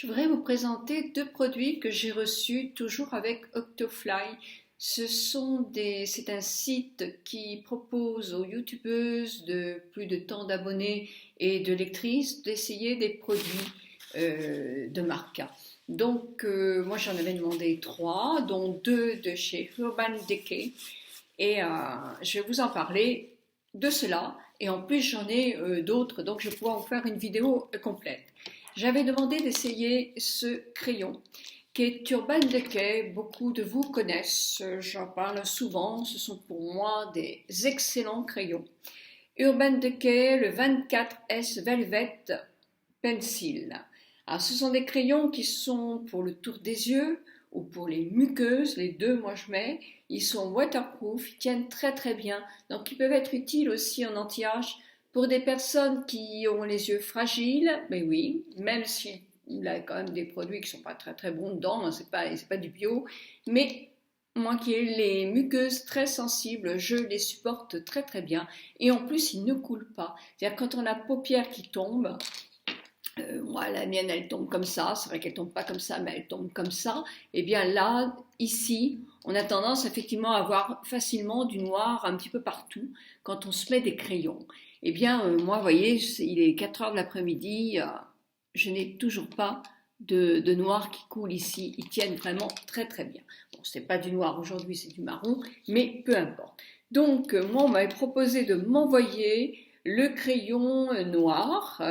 Je voudrais vous présenter deux produits que j'ai reçus toujours avec Octofly. C'est un site qui propose aux youtubeuses de plus de tant d'abonnés et de lectrices d'essayer des produits de marque. Donc, moi j'en avais demandé trois, dont deux de chez Urban Decay. Et je vais vous en parler de cela. Et en plus, j'en ai d'autres, donc je vais pouvoir vous faire une vidéo complète. J'avais demandé d'essayer ce crayon qui est Urban Decay. Beaucoup de vous connaissent, j'en parle souvent, ce sont pour moi des excellents crayons. Urban Decay, le 24S Velvet Pencil. Alors, ce sont des crayons qui sont pour le tour des yeux ou pour les muqueuses, les deux moi je mets. Ils sont waterproof, ils tiennent très très bien, donc ils peuvent être utiles aussi en anti-âge pour des personnes qui ont les yeux fragiles, mais oui, même s'il y a quand même des produits qui ne sont pas très très bons dedans, c'est pas du bio, mais moi qui ai les muqueuses très sensibles, je les supporte très très bien, et en plus ils ne coulent pas. C'est-à-dire quand on a la paupière qui tombe, moi, la mienne, elle tombe comme ça. C'est vrai qu'elle tombe pas comme ça, mais elle tombe comme ça. Et bien là, ici, on a tendance effectivement à avoir facilement du noir un petit peu partout quand on se met des crayons. Et bien, moi, vous voyez, il est 4 heures de l'après-midi. Je n'ai toujours pas de noir qui coule ici. Ils tiennent vraiment très très bien. Bon, c'est pas du noir aujourd'hui, c'est du marron, mais peu importe. Donc, moi, on m'avait proposé de m'envoyer le crayon noir.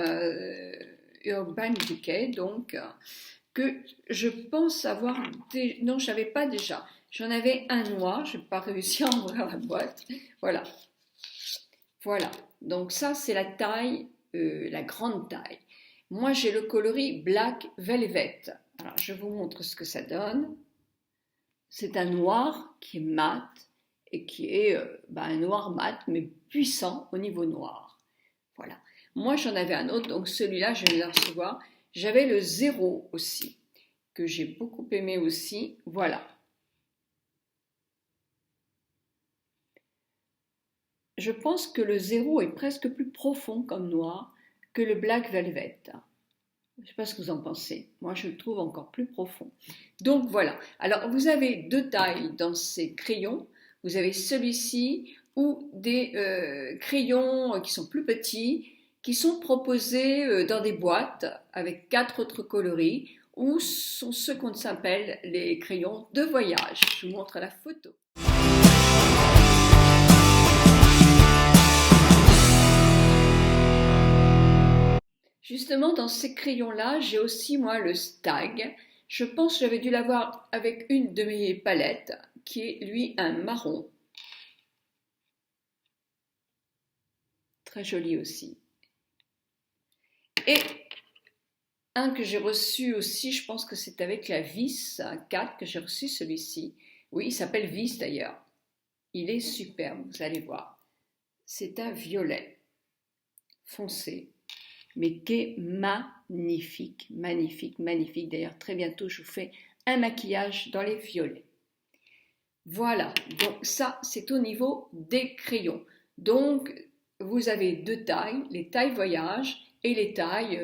Urban Decay, donc, que je pense avoir... Non, je n'avais pas déjà. J'en avais un noir, je n'ai pas réussi à ouvrir la boîte. Voilà. Voilà. Donc ça, c'est la taille, la grande taille. Moi, j'ai le coloris Black Velvet. Alors, je vous montre ce que ça donne. C'est un noir qui est mat et qui est un noir mat, mais puissant au niveau noir. Voilà. Moi, j'en avais un autre, donc celui-là, je vais le recevoir. J'avais le 0 aussi, que j'ai beaucoup aimé aussi. Voilà. Je pense que le 0 est presque plus profond comme noir que le Black Velvet. Je ne sais pas ce que vous en pensez. Moi, je le trouve encore plus profond. Donc, voilà. Alors, vous avez deux tailles dans ces crayons. Vous avez celui-ci ou des crayons qui sont plus petits, qui sont proposés dans des boîtes avec 4 autres coloris, ou sont ceux qu'on s'appelle les crayons de voyage. Je vous montre la photo. Justement, dans ces crayons-là, j'ai aussi, moi, le Stag. Je pense que j'avais dû l'avoir avec une de mes palettes, qui est, lui, un marron. Très joli aussi. Et un que j'ai reçu aussi, je pense que c'est avec la vis, un 4 que j'ai reçu celui-ci. Oui, il s'appelle vis d'ailleurs. Il est superbe, vous allez voir. C'est un violet foncé, mais qui est magnifique, magnifique, magnifique. D'ailleurs, très bientôt, je vous fais un maquillage dans les violets. Voilà, donc ça, c'est au niveau des crayons. Donc, vous avez deux tailles, les tailles voyage et les tailles,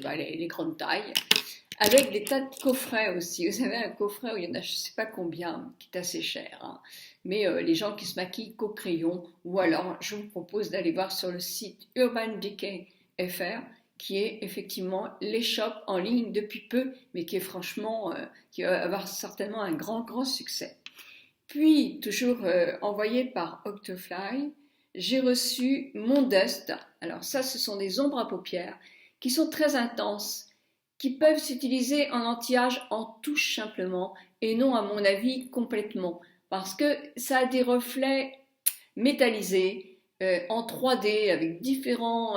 les grandes tailles, avec des tas de coffrets aussi. Vous avez un coffret où il y en a je ne sais pas combien, qui est assez cher, hein. Mais les gens qui se maquillent qu'au crayon, ou alors je vous propose d'aller voir sur le site Urban Decay FR, qui est effectivement l'échoppe en ligne depuis peu, mais qui est franchement, qui va avoir certainement un grand, grand succès. Puis, toujours envoyé par Octofly, j'ai reçu mon Dust. Alors ça, ce sont des ombres à paupières qui sont très intenses, qui peuvent s'utiliser en anti-âge en touche simplement, et non à mon avis complètement, parce que ça a des reflets métallisés en 3D avec différents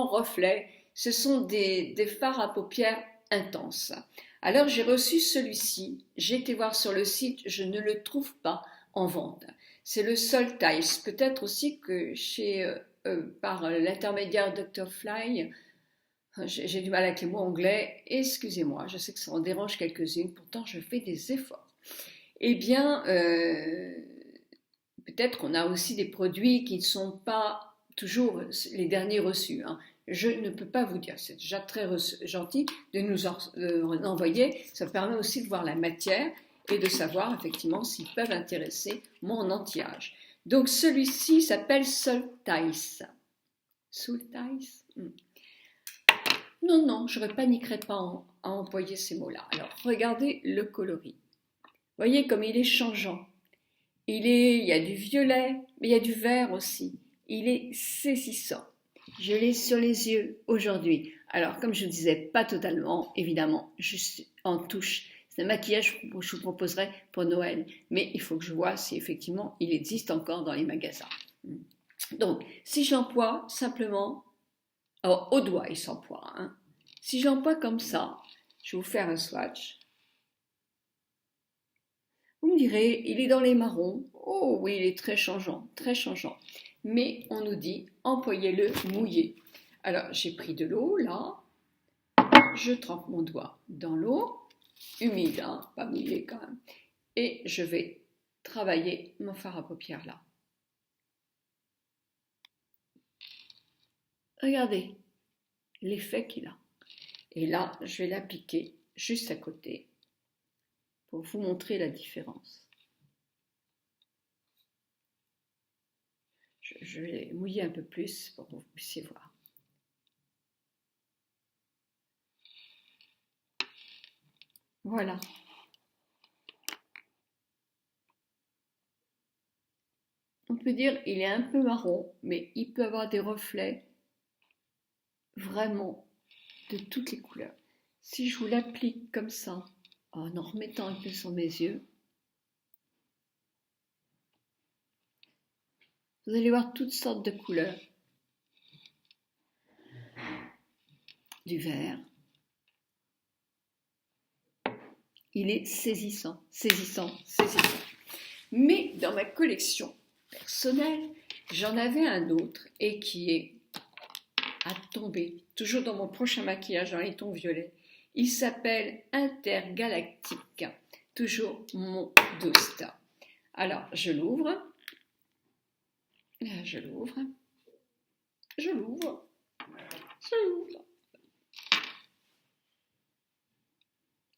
reflets. Ce sont des fards à paupières intenses. Alors j'ai reçu celui-ci, j'ai été voir sur le site, je ne le trouve pas en vente. C'est le Sol Tiles, peut-être aussi que par l'intermédiaire d'Octofly, j'ai du mal avec les mots anglais, excusez-moi, je sais que ça en dérange quelques-unes, pourtant je fais des efforts. Eh bien, peut-être qu'on a aussi des produits qui ne sont pas toujours les derniers reçus, hein. je ne peux pas vous dire. C'est déjà très gentil de nous en envoyer. Ça permet aussi de voir la matière et de savoir effectivement s'ils peuvent intéresser mon anti-âge. Donc celui-ci s'appelle Solstice. Solstice. Non, je ne paniquerai pas à employer ces mots-là. Alors regardez le coloris. Voyez comme il est changeant. Il y a du violet, mais il y a du vert aussi. Il est saisissant. Je l'ai sur les yeux aujourd'hui. Alors, comme je ne disais, pas totalement, évidemment, juste en touche. C'est un maquillage que je vous proposerai pour Noël. Mais il faut que je vois si effectivement il existe encore dans les magasins. Donc, si j'emploie simplement, alors, au doigt il s'emploie. Si j'emploie comme ça, je vais vous faire un swatch. Vous me direz, il est dans les marrons. Oh oui, il est très changeant, très changeant. Mais on nous dit, employez-le mouillé. Alors, j'ai pris de l'eau, là. Je trempe mon doigt dans l'eau, humide, pas mouillé quand même. Et je vais travailler mon fard à paupières, là. Regardez l'effet qu'il a. Et là, je vais l'appliquer juste à côté pour vous montrer la différence. Je vais mouiller un peu plus pour que vous puissiez voir. Voilà. On peut dire qu'il est un peu marron, mais il peut avoir des reflets vraiment de toutes les couleurs. Si je vous l'applique comme ça, en remettant un peu sur mes yeux, vous allez voir toutes sortes de couleurs. Du vert. Il est saisissant, saisissant, saisissant. Mais dans ma collection personnelle, j'en avais un autre et qui est à tomber, toujours dans mon prochain maquillage dans les tons violets. Il s'appelle Intergalactique, toujours mon Dosta. Alors, je l'ouvre. Je l'ouvre. Je l'ouvre. Je l'ouvre.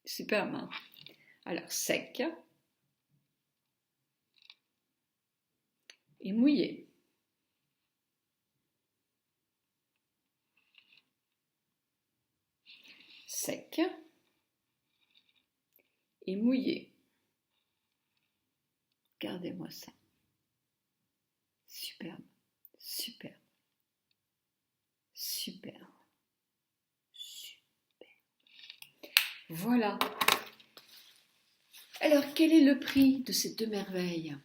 Superbe, hein? Alors, sec et mouillé. Sec et mouillé. Regardez-moi ça. Superbe, superbe, superbe, superbe. Voilà. Alors, quel est le prix de ces deux merveilles ?